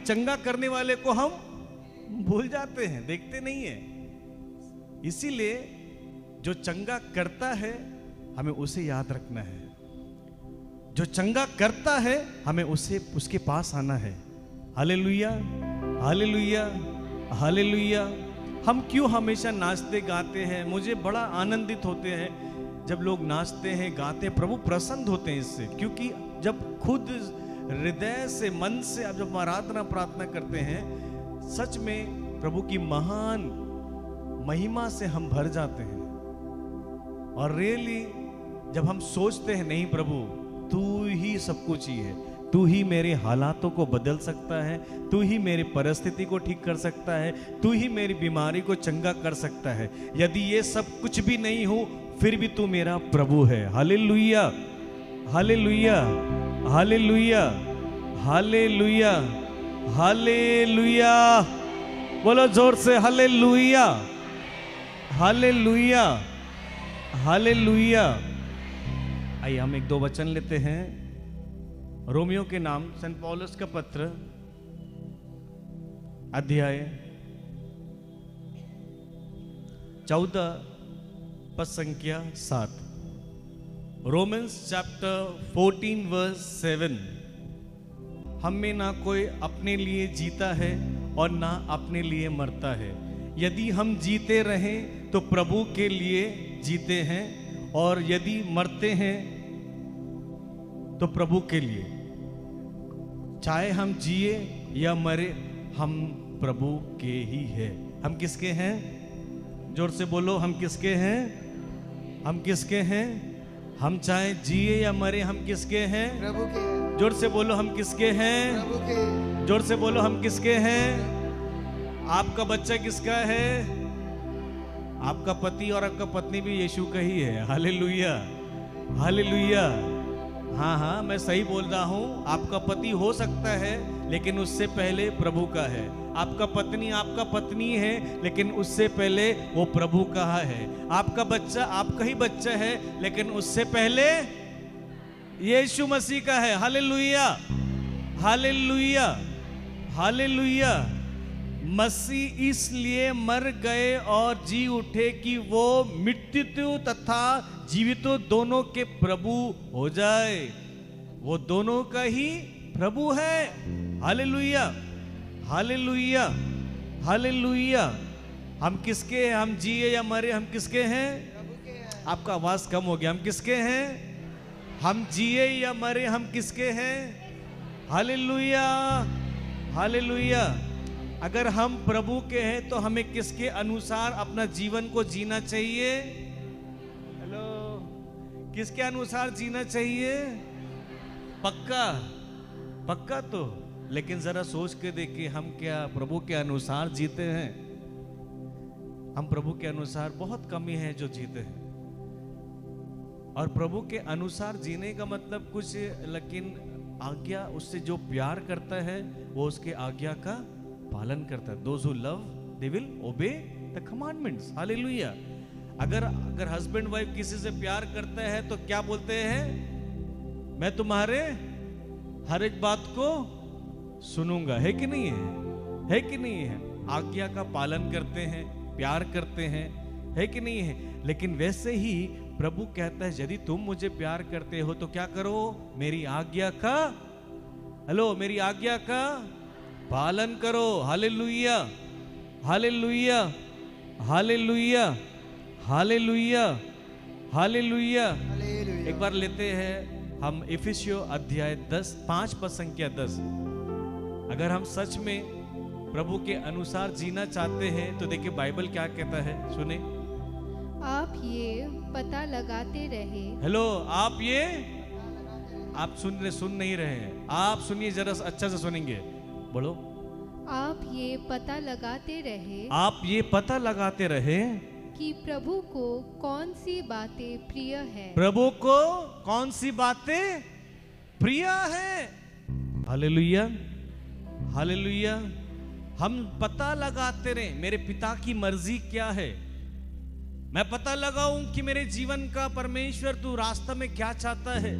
चंगा करने वाले को हम भूल जाते हैं, देखते नहीं है। इसीलिए जो चंगा करता है हमें उसे याद रखना है, जो चंगा करता है हमें उसके पास आना है। Hallelujah, hallelujah, hallelujah. हम क्यों हमेशा नाचते गाते हैं? मुझे बड़ा आनंदित होते हैं जब लोग नाचते हैं, गाते हैं, प्रभु प्रसन्न होते हैं इससे। क्योंकि जब खुद हृदय से, मन से अब जब आराधना प्रार्थना करते हैं, सच में प्रभु की महान महिमा से हम भर जाते हैं। और रियली जब हम सोचते हैं नहीं प्रभु तू ही सब कुछ ही है, तू ही मेरे हालातों को बदल सकता है, तू ही मेरी परिस्थिति को ठीक कर सकता है, तू ही मेरी बीमारी को चंगा कर सकता है। यदि ये सब कुछ भी नहीं हो फिर भी तू मेरा प्रभु है। Hallelujah, hallelujah, hallelujah, hallelujah, hallelujah. बोलो जोर से हालेलुया, हालेलुया, हालेलुया। आइए हम एक दो वचन लेते हैं। रोमियो के नाम सेंट पौलुस का पत्र, अध्याय 14 पद संख्या 7। Romans chapter 14 verse 7। हम में ना कोई अपने लिए जीता है और ना अपने लिए मरता है। यदि हम जीते रहें तो प्रभु के लिए जीते हैं, और यदि मरते हैं तो प्रभु के लिए। चाहे हम जिए या मरे हम प्रभु के ही हैं। हम किसके हैं? जोर से बोलो, हम किसके हैं? हम किसके हैं? हम चाहे जिए या मरे हम किसके हैं? प्रभु के। जोर से बोलो, हम किसके हैं? प्रभु के। जोर से बोलो, हम किसके हैं? आपका बच्चा किसका है? आपका पति और आपका पत्नी भी यीशु का ही है। Hallelujah, hallelujah. हाँ हाँ, मैं सही बोल रहा हूँ। आपका पति हो सकता है लेकिन उससे पहले प्रभु का है। आपका पत्नी आपका पत्नी है लेकिन उससे पहले वो प्रभु का है। आपका बच्चा आपका ही बच्चा है लेकिन उससे पहले यीशु मसीह का है। Hallelujah, hallelujah, hallelujah. मसीह इसलिए मर गए और जी उठे कि वो मृत्यु तथा जीवित दोनों के प्रभु हो जाए। वो दोनों का ही प्रभु है। Hallelujah, hallelujah, hallelujah. हम किसके हैं? हम जिए या मरे हम किसके हैं? आपका आवाज कम हो गया। हम किसके हैं? हम जिए या मरे हम किसके हैं? Hallelujah, hallelujah. अगर हम प्रभु के हैं तो हमें किसके अनुसार अपना जीवन को जीना चाहिए? हेलो, किसके अनुसार जीना चाहिए? पक्का, पक्का तो। लेकिन जरा सोच के देखिए, हम क्या प्रभु के अनुसार जीते हैं? हम प्रभु के अनुसार बहुत कम ही हैं जो जीते हैं। और प्रभु के अनुसार जीने का मतलब कुछ, लेकिन आज्ञा, उससे जो प्यार करता है वो उसके आज्ञा का पालन करता है। Those who love, they will obey the commandments. Hallelujah. अगर हस्बैंड वाइफ किसी से प्यार करता है तो क्या बोलते हैं? मैं तुम्हारे हर एक बात को सुनूंगा। है कि नहीं है? है कि नहीं है? आज्ञा का पालन करते हैं, प्यार करते हैं, है कि नहीं है? लेकिन वैसे ही प्रभु कहता है यदि तुम मुझे प्यार करते हो तो क्या करो? मेरी आज्ञा का, हेलो, मेरी आज्ञा का पालन करो। Hallelujah, hallelujah, hallelujah, hallelujah, hallelujah. एक बार लेते हैं हम इफिसियों अध्याय 5 पद संख्या 10। अगर हम सच में प्रभु के अनुसार जीना चाहते हैं तो देखिए बाइबल क्या कहता है, सुने। आप ये पता लगाते रहे। हेलो, आप ये, आप सुन नहीं रहे हैं। आप सुनिए, जरा अच्छा से सुनेंगे। बोलो, आप ये पता लगाते रहे। आप ये पता लगाते रहे कि प्रभु को कौन सी बातें प्रिय है। प्रभु को कौन सी बातें प्रिय है। Hallelujah, hallelujah. हम पता लगाते रहे मेरे पिता की मर्जी क्या है। मैं पता लगाऊं कि मेरे जीवन का परमेश्वर तू रास्ता में क्या चाहता है।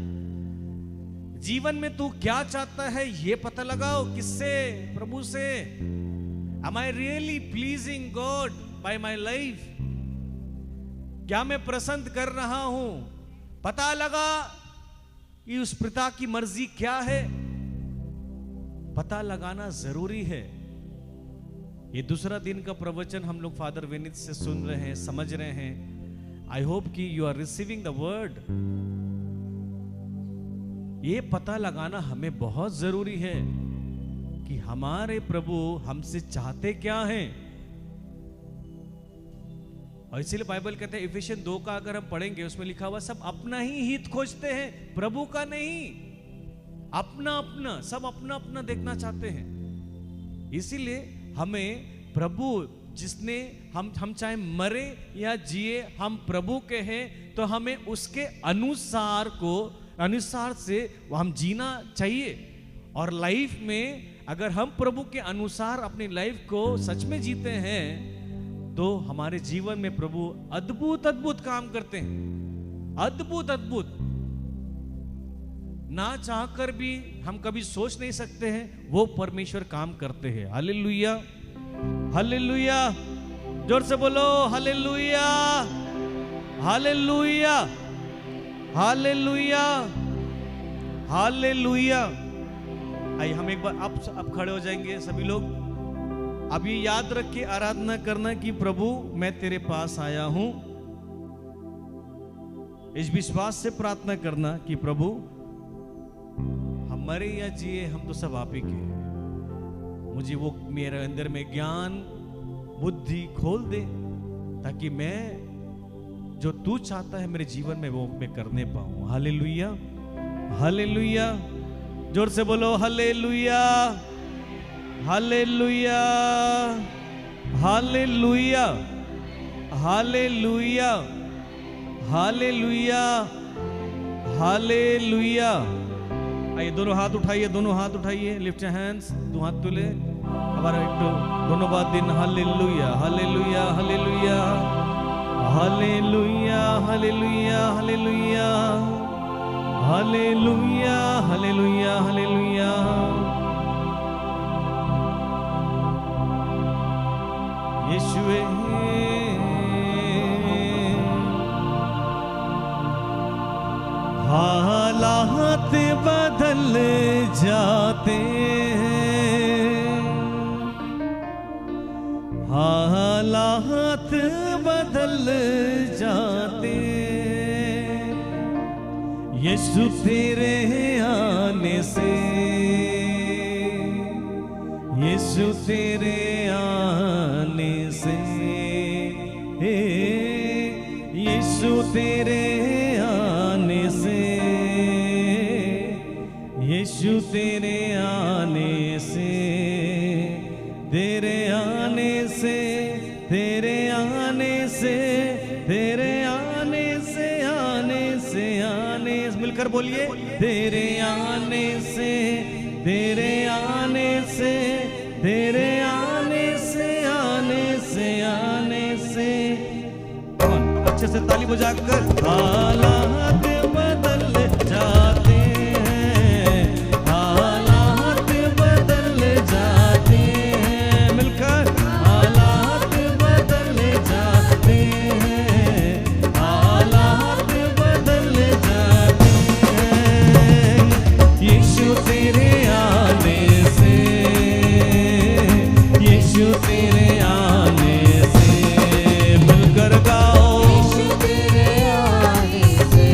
जीवन में तू क्या चाहता है ये पता लगाओ। किससे? प्रभु से। Am I really pleasing God by my life? क्या मैं प्रसन्न कर रहा हूं? पता लगा कि उस पिता की मर्जी क्या है। पता लगाना जरूरी है। ये दूसरा दिन का प्रवचन हम लोग फादर विनीत से सुन रहे हैं, समझ रहे हैं। आई होप कि you are receiving the word. ये पता लगाना हमें बहुत जरूरी है कि हमारे प्रभु हमसे चाहते क्या हैं। और इसीलिए बाइबल कहते हैं इफिसियन 2 का अगर हम पढ़ेंगे उसमें लिखा हुआ सब अपना ही हित खोजते हैं, प्रभु का नहीं। अपना अपना, सब अपना अपना देखना चाहते हैं। इसीलिए हमें प्रभु जिसने हम चाहे मरे या जिए, हम प्रभु के हैं, तो हमें उसके अनुसार से हम जीना चाहिए। और लाइफ में अगर हम प्रभु के अनुसार अपनी लाइफ को सच में जीते हैं तो हमारे जीवन में प्रभु अद्भुत अद्भुत काम करते हैं। अद्भुत अद्भुत, ना चाहकर भी हम कभी सोच नहीं सकते हैं, वो परमेश्वर काम करते हैं। हालेलुया, हालेलुया, जोर से बोलो हालेलुया, हालेलुया, हालेलुया, हालेलुया। आइए हम एक बार अब खड़े हो जाएंगे सभी लोग। अब ये याद रख के आराधना करना कि प्रभु मैं तेरे पास आया हूं। इस विश्वास से प्रार्थना करना कि प्रभु हम मरे या जिए हम तो सब आप ही के हैं। मुझे वो मेरे अंदर में ज्ञान बुद्धि खोल दे ताकि मैं जो तू चाहता है मेरे जीवन में वो मैं करने पाऊं। हालेलुया, हालेलुया, जोर से बोलो hallelujah, hallelujah, hallelujah, hallelujah, hallelujah, hallelujah. आइए दोनों हाथ उठाइए, दोनों हाथ उठाइए, लिफ्ट योर हैंड्स, दो हाथ तुले। हमारा एक दोनों बात दिन hallelujah, hallelujah, hallelujah, hallelujah, hallelujah, hallelujah, hallelujah, hallelujah, hallelujah. यीशुए हालात बदल जाते हैं, हालात बदल जाते हैं, यीशु तेरे आने से, यीशु तेरे आने से, यीशु तेरे आने से, यीशु तेरे आने से, तेरे आने से, तेरे आने से, तेरे आने से, आने से, आने से, मिलकर बोलिए तेरे आने से, तेरे आने से, तेरे आने से, आने से, आने से। अच्छे से ताली बजाकर। हालात बदल जाते हैं, हालात बदल जाते हैं, मिलकर हालात बदल जाते हैं, हालात बदल जाते हैं, यीशु तेरे आने से, यीशु तेरे आने से, मिलकर गाओ यीशु तेरे आने से,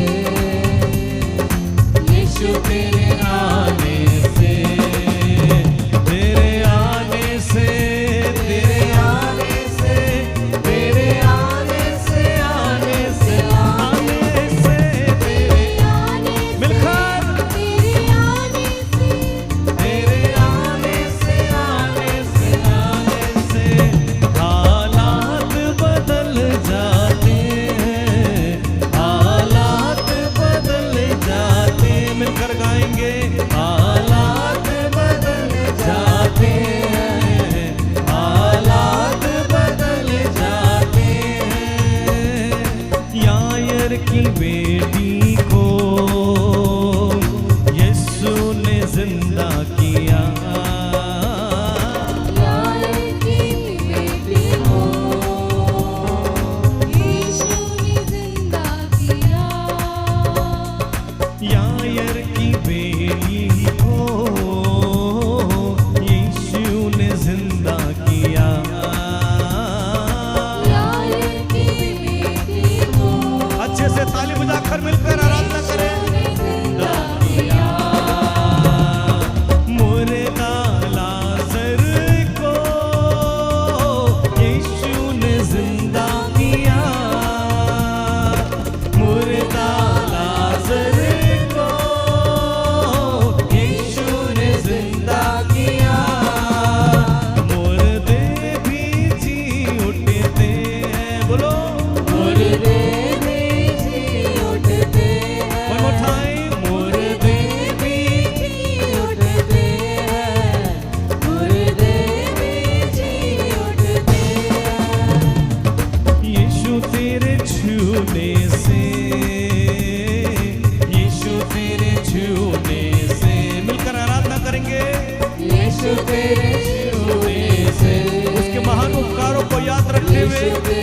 उसके महान उपकारों को याद रखते हुए उसके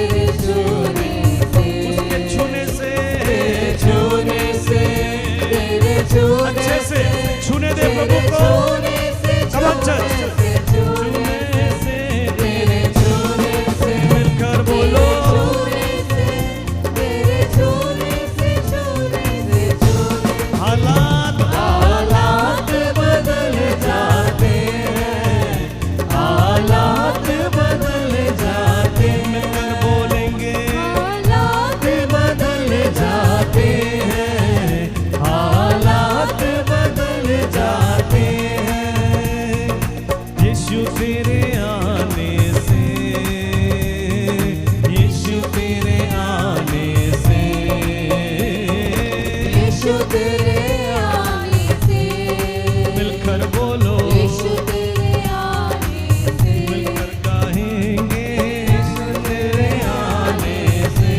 छूने से अच्छे से छूने दे प्रभु को। Come on, church. छूने से मिलकर बोलो हालात बदल जाते हैं, हालात बदल जाते हैं। मिलकर बोलेंगे हालात बदल जाते हैं, हालात बदल जाते हैं। यीशु तेरे आने से, यीशु तेरे आने से, यीशु तेरे आने से, मिलकर बोलो यीशु तेरे आने से, मिलकर गाएंगे यीशु तेरे आने से,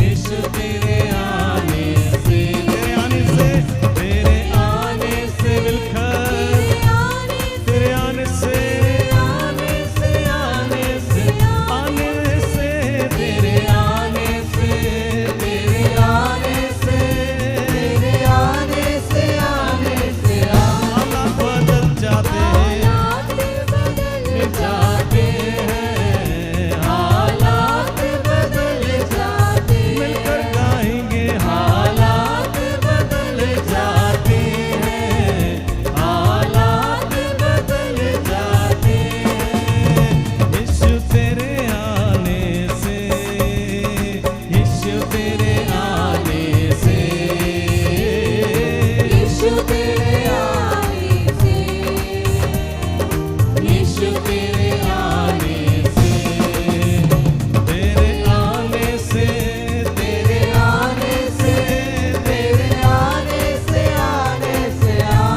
यीशु तेरे आने से, तेरे आने से, तेरे आने से मिलकर तेरे आने से, आने से, आने से, आने से, तेरे आने से, तेरे आने से, तेरे आने से, आने से, हालात बदल जाते हैं, जाते हैं, हालात बदल जाते हैं। मिलकर गाएंगे हालात बदल जाते हैं, हालात बदल जाते हैं। यीशु तेरे आने से, यीशु तेरे आने से, यीशु तेरे आने से, यीशु तेरे आने से, तेरे आने से, तेरे आने से, तेरे आने से, आने से,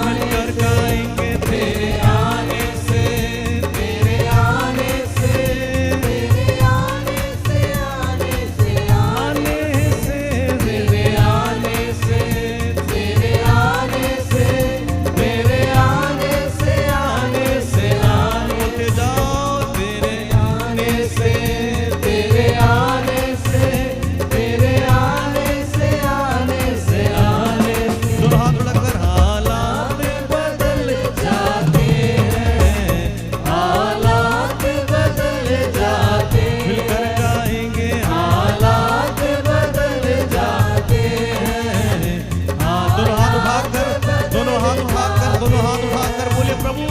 मिलकर गाएंगे तेरे आने से, तेरे आने से, तेरे आने से, आने से, आने से, तेरे आने से, तेरे आने से, तेरे आने से, आने से, बोलते जाओ तेरे आने से, तेरे आने से, तेरे आने से, आने से, आने से। दोनों हाथ बढ़ाकर हालात बदल जाते हैं, हालात बदल जाते हैं। मिलकर गाएंगे हालात बदल जाते हैं। हाँ, दोनों हाथ उठाकर, दोनों हाथ उठाकर, दोनों हाथ उठाकर बोले प्रभु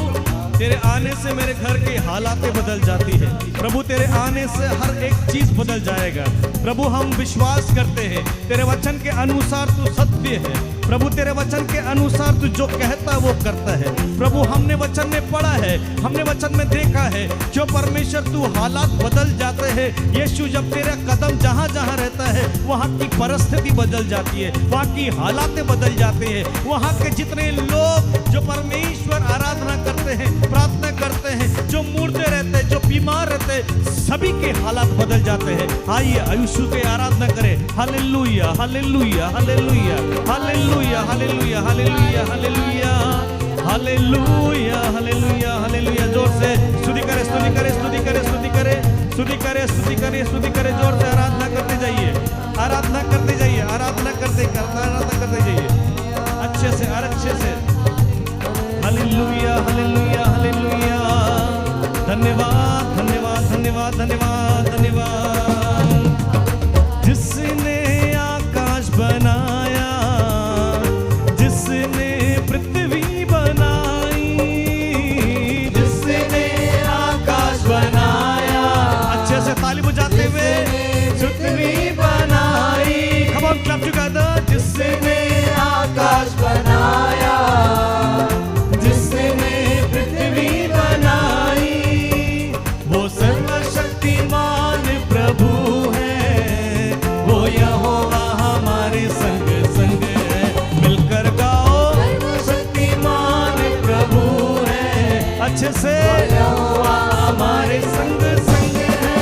तेरे आने से मेरे घर की हालातें बदल जाती है। प्रभु तेरे आने से हर एक चीज बदल जाएगा। प्रभु हम विश्वास करते हैं तेरे वचन के अनुसार तू सत्य है। प्रभु तेरे वचन के अनुसार तू जो कहता है वो करता है। प्रभु हमने वचन में पढ़ा है, हमने वचन में देखा है जो परमेश्वर तू हालात बदल जाते हैं। यीशु जब तेरा कदम जहाँ जहाँ रहता है वहाँ की परिस्थिति बदल जाती है, वहाँ की हालातें बदल जाते हैं। वहाँ के जितने लोग जो परमेश्वर आराधना करते हैं, प्रार्थना करते हैं, जो मूर्ते रहते हैं, जो बीमार रहते हैं, सभी के हालात बदल जाते हैं। आइए यीशु की आराधना करें। Hallelujah, hallelujah, hallelujah, hallelujah, hallelujah, hallelujah, hallelujah, hallelujah, hallelujah, hallelujah. जोर से स्तुति करे, स्तुति करे, स्तुति करे, स्तुति करे, स्तुति करे, स्तुति करे, स्तुति करे। जोर से आराधना करते जाइए, आराधना करते जाइए, आराधना करते जाइए, अच्छे से और अच्छे से। Hallelujah, hallelujah, hallelujah. धन्यवाद, धन्यवाद, धन्यवाद, धन्यवाद, धन्यवाद। जिसने आकाश बनाया, जिसने पृथ्वी बनाई, जिसने आकाश बनाया, अच्छे से ताली बजाते हुए, पृथ्वी बनाई। Come on, clap together. जिसने आकाश बनाया, जिसने पृथ्वी बनाई, वो सर्वशक्तिमान प्रभु है, वो यहोवा हमारे संग संग है। मिलकर गाओ, सर्वशक्तिमान प्रभु है, अच्छे से, यहोवा हमारे संग संग है।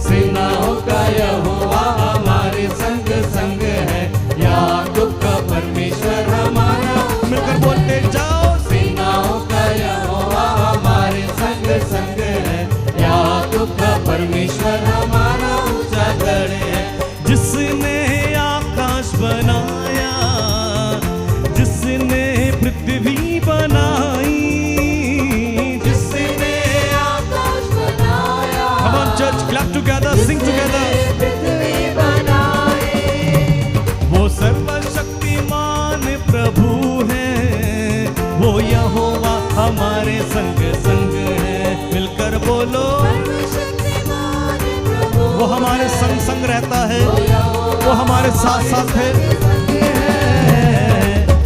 सेनाओं का यहोवा हमारे संग संग है, याकूब का परमेश्वर हमारा। मिलकर बोलते जाओ, सेनाओं हमारे संग संग है। मिलकर बोलो, वो हमारे संग संग रहता है, वो हमारे साथ साथ है।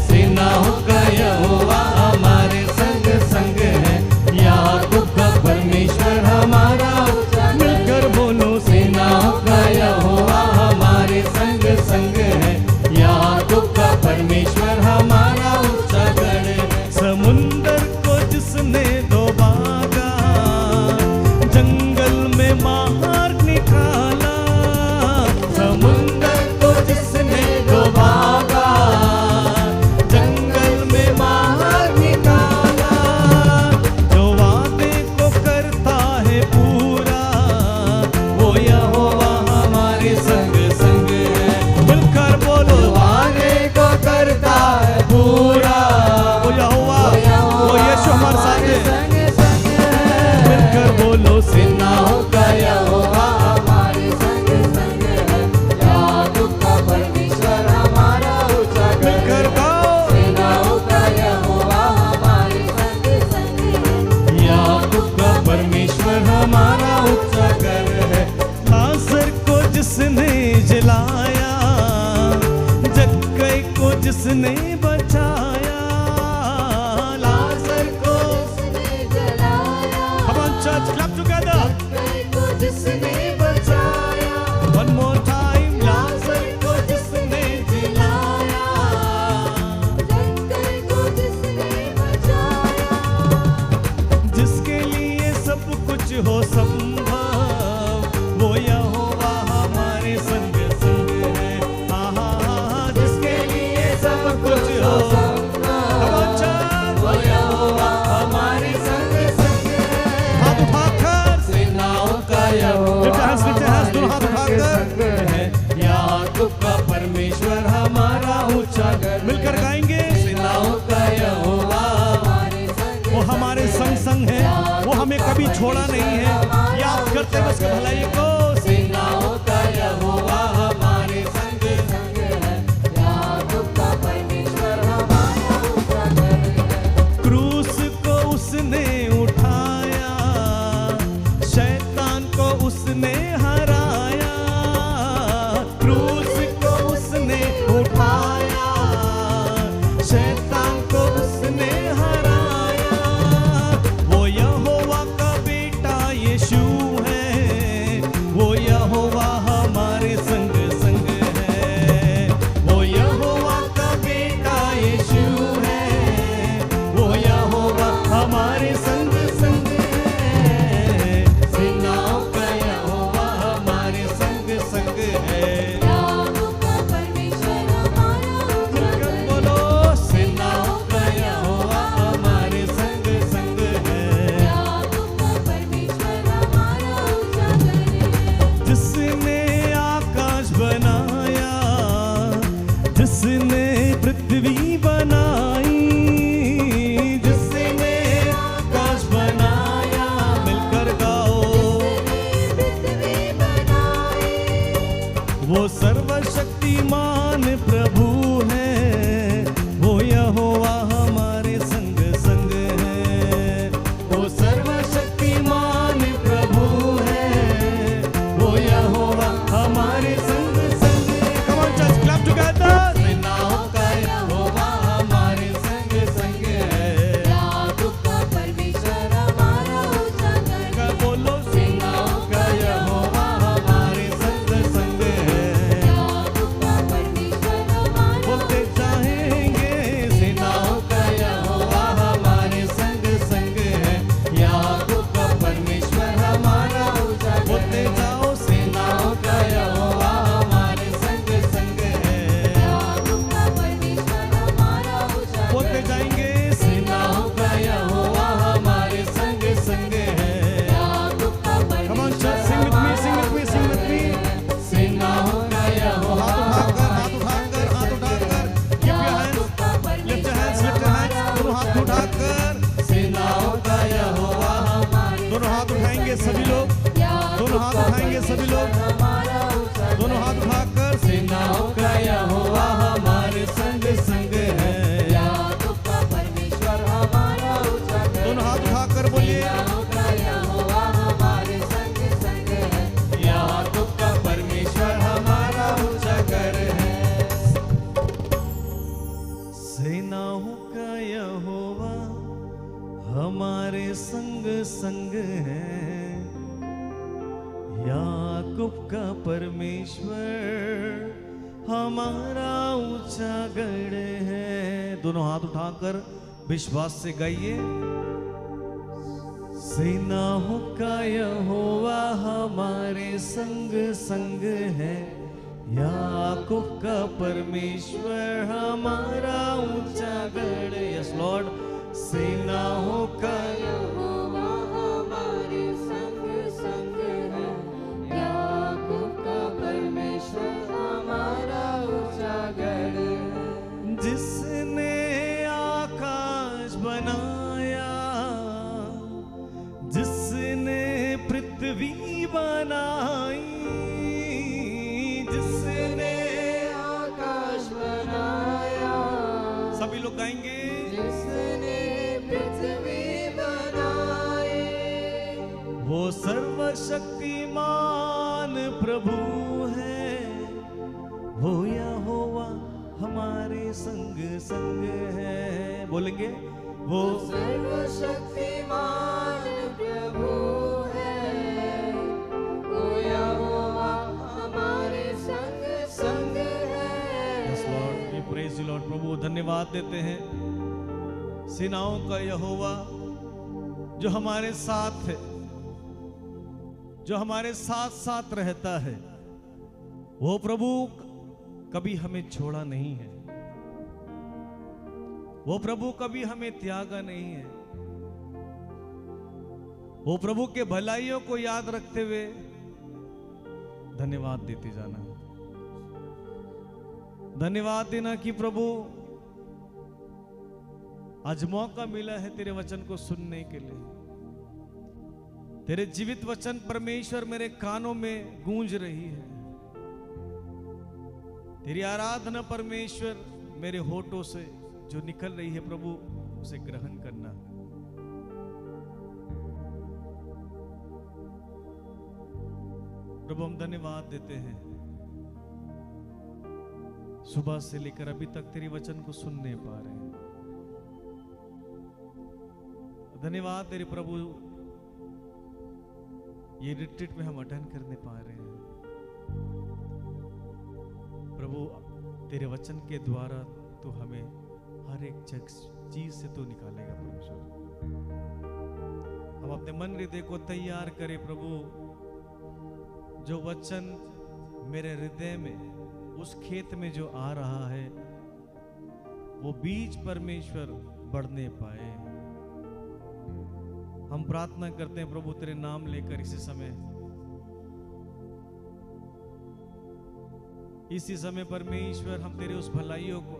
सेनाओं का यहोवा हमारे संग संग है, याकूब का परमेश्वर हमारा। मिलकर बोलो, सेनाओं का यहोवा हमारे संग संग है, याकूब का परमेश्वर हमारा ऊंचा गढ़ है। समुंदर को जिसने डुबागा, जंगल में मार निकाला। समुंदर को जिसने डुबागा, जंगल में मार निकाला। जो वादे को करता है पूरा, वो यहोवा हमारे संग संग है। मिलकर बोलो, वादे को करता है पूरा, वो यहोवा, वो यीशु हमारे साथ है। मिलकर बोलो, सेनाओं का यहोवा हमारे संग संग है, याकूब का परमेश्वर हमारा ऊंचा गढ़ है। मिलकर गाओ, सेनाओं का यहोवा हमारे संग संग है, याकूब का परमेश्वर हमारा ऊंचा गढ़ है। लाजर को जिसने जलाया, जक्कई को जिसने बचाया। लाजर को जिसने जलाया, come on church, clap together, को जिसने बचाया। One more time, लाजर को जिसने जलाया, जक्कई को जिसने बचाया। जिसके लिए सब कुछ हो संभव, वो यहोवा हमारे संग संग है। जिसके लिए सब कुछ हो संभव, वो यहोवा हमारे संग संग है। हाथ उठाकर, सेनाओं का यहोवा दोनों हाथ उठाकर है, याकूब का परमेश्वर हमारा ऊंचा गढ़। मिलकर गाएंगे, सेनाओं का यहोवा वो हमारे संग संग है, वो हमें कभी छोड़ा नहीं है। याद करते हैं उसके भलाई को। सेनाओं का यहोवा हमारे संग संग है, याकूब का परमेश्वर हमारा ऊंचा गढ़ है। क्रूस को उसने उठाया, शैतान को उसने हराया। क्रूस को उसने उठाया, शैतान को उसने हराया। वो यहोवा का बेटा यीशु है, वो यहोवा हमारे संग संग है। वो यहोवा का बेटा यीशु है, वो यहोवा हमारे संग संग है। सेनाओं का यहोवा हमारे संग संग है, याकूब का परमेश्वर हमारा ऊंचा गढ़ है। बोलो, सेनाओं का यहोवा हमारे संग संग है, याकूब का परमेश्वर हमारा ऊंचा गढ़ है। जिसने आकाश बनाया, जिसने पृथ्वी बनाई, जिसने आकाश बनाया। मिलकर गाओ, पृथ्वी बनाई। वो सर्वशक्तिमान प्रभु है, वो यहोवा हमारे संग संग है। वो सर्वशक्तिमान प्रभु है, वो यहोवा हमारे संग संग है। Come on church, clap together. सेनाओं का यहोवा हमारे संग संग है, याकूब का परमेश्वर हमारा ऊंचा गढ़ है। बोलो, सेनाओं का यहोवा हमारे संग संग है, याकूब का परमेश्वर हमारा। बोलते जाएंगे, सेनाओं का यहोवा हमारे संग संग है, याकूब का परमेश्वर हमारा ऊंचा गढ़ है। बोलते जाओ, सेनाओं का यहोवा हमारे संग संग है, याकूब का परमेश्वर हमारा ऊंचा। बोलते जाएंगे, सेनाओं का यहोवा हमारे संग संग है, याकूब का परमेश्वर। Come on church, sing with me, sing with me, sing with me. सेनाओं का यहोवा, हाथ उठाकर, हाथ उठाकर, keep your hands, lift your hands, lift your hands, दोनों हाथ उठाकर। सेनाओं का यहोवा हमारे, दोनों हाथ उठाएंगे सभी लोग, दोनों हाथ उठाएंगे सभी लोग, दोनों हाथ उठाकर। सेनाओं का यहोवा हमारे संग संग है, याकूब का परमेश्वर हमारा ऊंचा गढ़ है। दोनों हाथ उठाकर बोलिए, सेनाओं का यहोवा हमारे संग संग है, याकूब का परमेश्वर हमारा उजागर है। सेनाओं का यहोवा हमारे संग संग है, याकूब का परमेश्वर हमारा ऊंचा गढ़ है। दोनों हाथ उठाकर विश्वास से गाइए, सेनाओं का यहोवा हमारे संग संग है, याकूब का परमेश्वर हमारा ऊंचा गढ़। यस लॉर्ड, सेनाओं का यहोवा हमारे संग संग है, याकूब का परमेश्वर हमारा उजागर है। जिसने आकाश बनाया, जिसने पृथ्वी बनाई, जिसने आकाश बनाया, सभी लोग गाएंगे, जिसने पृथ्वी बनाई, वो सर्वशक्तिमान प्रभु है, वो यहोवा हमारे संग संग है। बोलेंगे, वो सर्वशक्तिमान प्रभु है, वो यहोवा हमारे संग संग है। Yes Lord, we praise you Lord. प्रभु धन्यवाद देते हैं, सेनाओं का यहोवा जो हमारे साथ है, जो हमारे साथ साथ रहता है, वो प्रभु कभी हमें छोड़ा नहीं है, वो प्रभु कभी हमें त्यागा नहीं है। वो प्रभु के भलाइयों को याद रखते हुए धन्यवाद देते जाना, धन्यवाद देना कि प्रभु आज मौका मिला है तेरे वचन को सुनने के लिए। तेरे जीवित वचन परमेश्वर मेरे कानों में गूंज रही है, तेरी आराधना परमेश्वर मेरे होठों से जो निकल रही है प्रभु, उसे ग्रहण करना। प्रभु हम धन्यवाद देते हैं, सुबह से लेकर अभी तक तेरे वचन को सुनने पा रहे हैं। धन्यवाद तेरे प्रभु, ये रिट्रीट में हम अटेंड करने पा रहे हैं। प्रभु तेरे वचन के द्वारा तू हमें हर एक चीज से तो निकालेगा परमेश्वर। हम अपने मन हृदय को तैयार करें प्रभु, जो वचन मेरे हृदय में उस खेत में जो आ रहा है, वो बीज परमेश्वर बढ़ने पाए। हम प्रार्थना करते हैं प्रभु तेरे नाम लेकर इसी समय परमेश्वर हम तेरे उस भलाइयों को,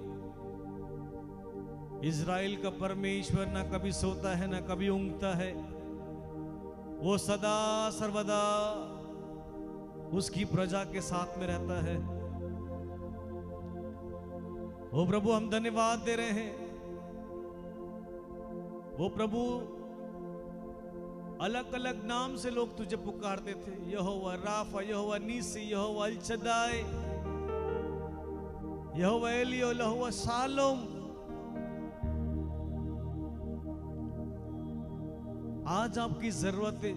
इज़राइल का परमेश्वर ना कभी सोता है ना कभी ऊँघता है, वो सदा सर्वदा उसकी प्रजा के साथ में रहता है। वो प्रभु हम धन्यवाद दे रहे हैं, वो प्रभु अलग अलग नाम से लोग तुझे पुकारते थे, यहोवा राफा, यहोवा नीसी, यहोवा अल शद्दाई, यहोवा एलियो, यहोवा शालोम। आज आपकी जरूरत है,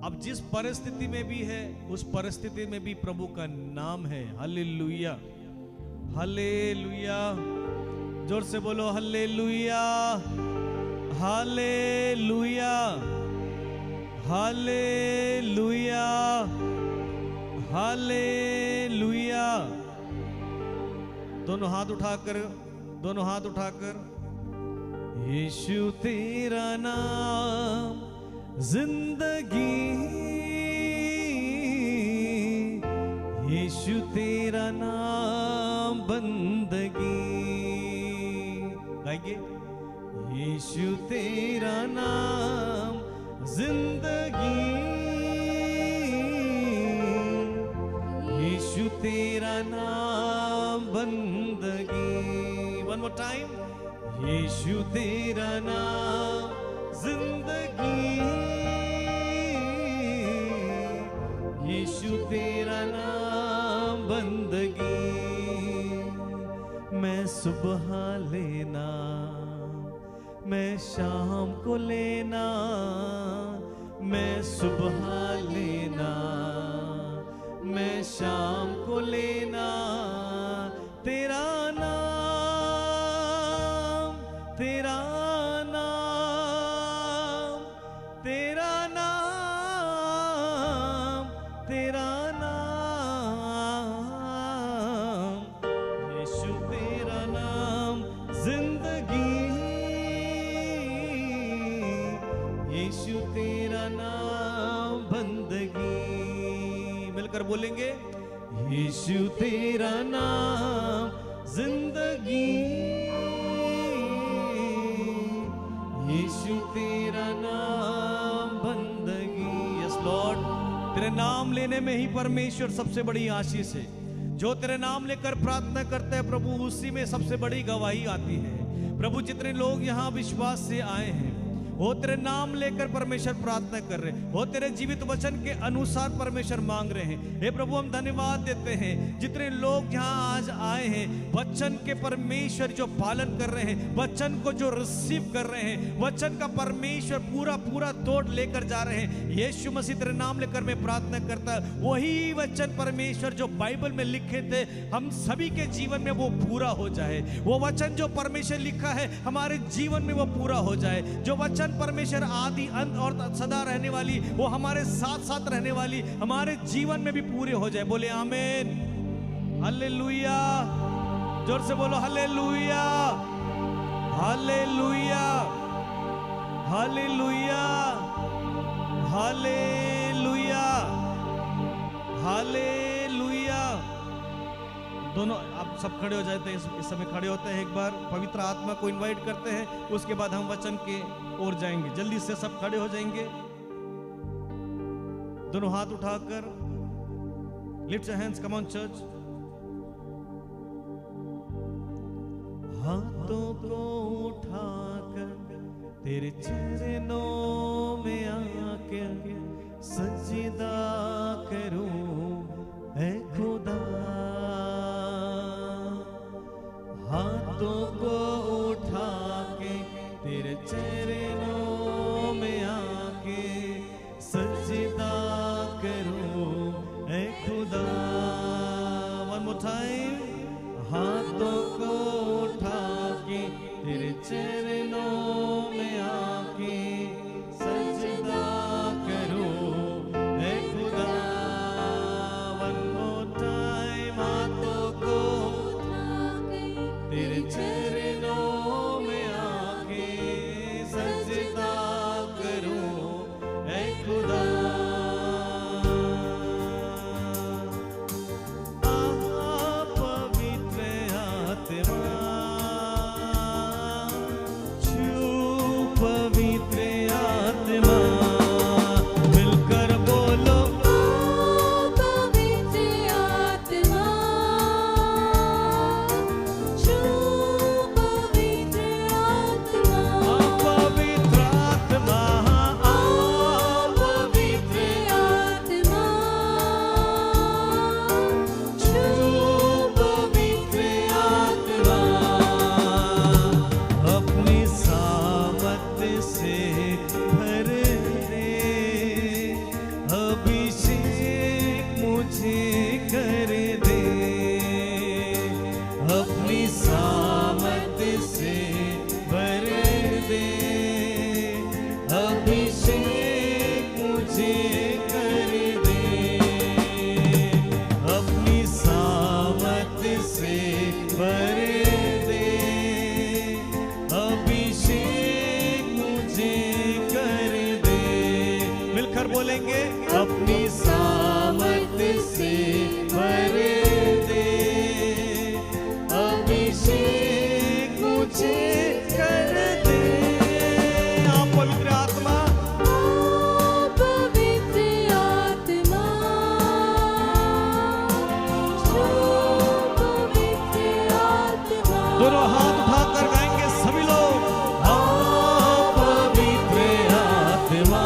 अब जिस परिस्थिति में भी है उस परिस्थिति में भी प्रभु का नाम है। हालेलुया, हालेलुया, जोर से बोलो हालेलुया, हालेलुया, हालेलुया, हालेलुया। दोनों हाथ उठाकर यीशु तेरा नाम जिंदगी, यीशु तेरा नाम बंदगी। गाएंगे, यीशु तेरा नाम जिंदगी, यीशु तेरा नाम बंदगी। वन मोर टाइम, यीशु तेरा नाम शाम को लेना, मैं सुबह लेना, मैं शाम को लेना, तेरा नाम, तेरा नाम, तेरा नाम, तेरा नाम, यीशु तेरा नाम जिंदगी, यीशु तेरा नाम बंदगी। मिलकर बोलेंगे, यीशु तेरा नाम जिंदगी, यीशु तेरा नाम बंदगी। यस लॉर्ड, तेरे नाम लेने में ही परमेश्वर सबसे बड़ी आशीष है। जो तेरे नाम लेकर प्रार्थना करते हैं प्रभु, उसी में सबसे बड़ी गवाही आती है। प्रभु, जितने लोग यहाँ विश्वास से आए हैं, वो तेरे नाम लेकर परमेश्वर प्रार्थना कर रहे हैं, वो तेरे जीवित वचन के अनुसार परमेश्वर मांग रहे हैं। हे प्रभु, हम धन्यवाद देते हैं जितने लोग यहाँ आज आए हैं, वचन के परमेश्वर जो पालन कर रहे हैं, वचन को जो रिसीव कर रहे हैं, वचन का परमेश्वर पूरा पूरा तोड़ लेकर जा रहे हैं। यीशु मसीह तेरे नाम लेकर मैं प्रार्थना करता, वही वचन परमेश्वर जो बाइबल में लिखे थे हम सभी के जीवन में वो पूरा हो जाए। वो वचन जो परमेश्वर लिखा है हमारे जीवन में वो पूरा हो जाए। जो वचन परमेश्वर आदि अंत और सदा रहने वाली, वो हमारे साथ साथ रहने वाली हमारे जीवन में भी पूरे हो जाए। बोले आमीन, हालेलुया। जोर से बोलो hallelujah, hallelujah, hallelujah, hallelujah, hallelujah. दोनों आप सब खड़े हो जाते हैं, इस समय खड़े होते हैं, एक बार पवित्र आत्मा को इनवाइट करते हैं, उसके बाद हम वचन के ओर जाएंगे। जल्दी से सब खड़े हो जाएंगे, दोनों हाथ उठाकर lift your hands, come on church. हाथों को उठाकर तेरे चरणों में आके सजदा करूं ऐ खुदा। हाथों को उठा के तेरे चरणों में आके सजदा करूं ऐ खुदा। One more time. हाथों को उठा के तेरे चरणों में आके सजदा करूं ऐ खुदा। One more time. हाथों को तेरे चरणों में आके सजदा करूं ऐ खुदा। पवित्र आत्मा छू, पवित्र आत्मा मिलकर बोलो पवित्र आत्मा छू, पवित्र आत्मा, पवित्र आत्मा, पवित्र आत्मा छू, पवित्र आत्मा अपनी सामत से भर दे। अभिषेक मुझे कर दे, अपनी सामत से भर दे। अभिषेक मुझे कर दे, अपनी सामत से भर दे। अभिषेक मुझे कर दे। मिलकर बोलेंगे, अपनी सामत से भर दे। अभिषेक मुझे कर दे। आप पवित्र आत्मा, पवित्र आत्मा छू, पवित्र आत्मा। दोनों हाथ उठाकर गाएंगे सभी लोग। पवित्र आत्मा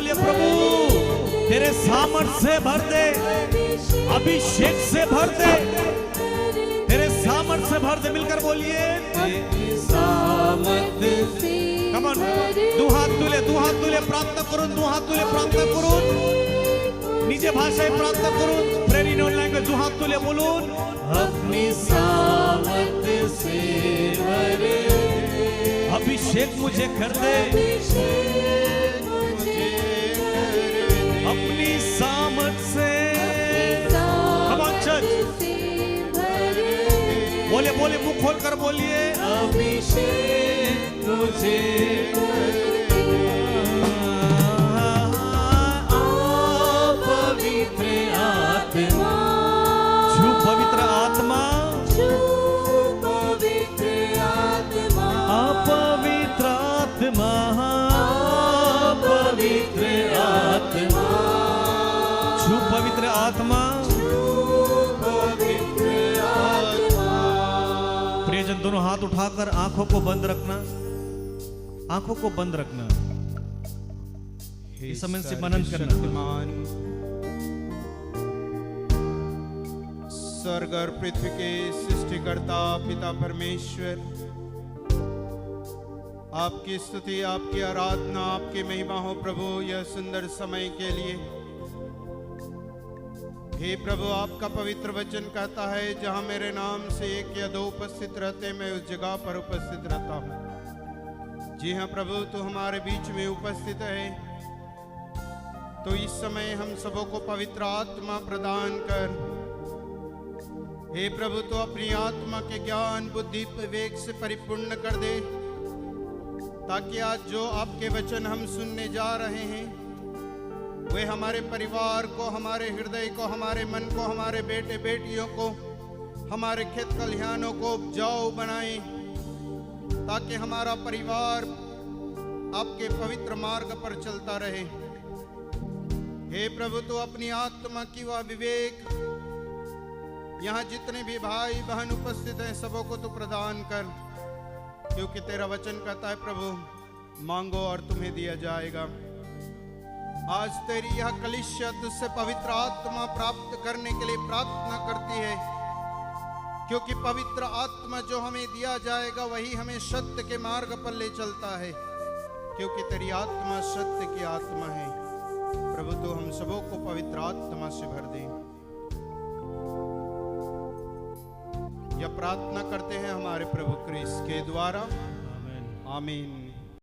बोलिए प्रभु तेरे सामर्थ से भर दे, अभिषेक से भर दे, तेरे सामर्थ से भर दे। मिलकर बोलिए सामर्थ से कम ऑन, दो हाथ तुले प्रार्थना करून, दो हाथ तुले प्रार्थना करून, निजे भाषाएं प्रार्थना करून, प्रेरी नॉन लँग्वेज दो हाथ तुले बोलून अपनी सामर्थ से भर दे, अभिषेक मुझे कर दे, अपनी सामर्थ से। कम ऑन चर्च, बोले बोले मुंह खोल कर बोलिए अभिषेक मुझे पवित्र आत्मा, छू पवित्र आत्मा, पवित्र आत्मा, अपवित्र आत्मा, पवित्र आत्मा, छू पवित्र आत्मा। पवित्र आत्मा। प्रियजन दोनों हाथ उठाकर आंखों को बंद रखना, आंखों को बंद रखना। इस समय से मनन करना। स्वर्ग और पृथ्वी के सृष्टिकर्ता पिता परमेश्वर, आपकी स्तुति, आपकी आराधना, आपकी महिमा हो प्रभु यह सुंदर समय के लिए। हे प्रभु, आपका पवित्र वचन कहता है जहां मेरे नाम से एक या दो उपस्थित रहते मैं उस जगह पर उपस्थित रहता हूं। जी हाँ प्रभु, तू हमारे बीच में उपस्थित है। तो इस समय हम सबों को पवित्र आत्मा प्रदान कर। हे प्रभु, तो अपनी आत्मा के ज्ञान बुद्धि विवेक से परिपूर्ण कर दे, ताकि आज जो आपके वचन हम सुनने जा रहे हैं वे हमारे परिवार को, हमारे हृदय को, हमारे मन को, हमारे बेटे बेटियों को, हमारे खेत खलिहानों को उपजाऊ बनाएं, ताकि हमारा परिवार आपके पवित्र मार्ग पर चलता रहे। हे प्रभु, तो अपनी आत्मा की वह विवेक यहाँ जितने भी भाई बहन उपस्थित हैं सबों को तू प्रदान कर, क्योंकि तेरा वचन कहता है प्रभु, मांगो और तुम्हें दिया जाएगा। आज तेरी यह कलीसिया तुझसे पवित्र आत्मा प्राप्त करने के लिए प्रार्थना करती है, क्योंकि पवित्र आत्मा जो हमें दिया जाएगा वही हमें सत्य के मार्ग पर ले चलता है, क्योंकि तेरी आत्मा सत्य की आत्मा है। प्रभु, तो हम सबों को पवित्र आत्मा से भर दे। यह प्रार्थना करते हैं हमारे प्रभु क्रिस्त के द्वारा, आमीन।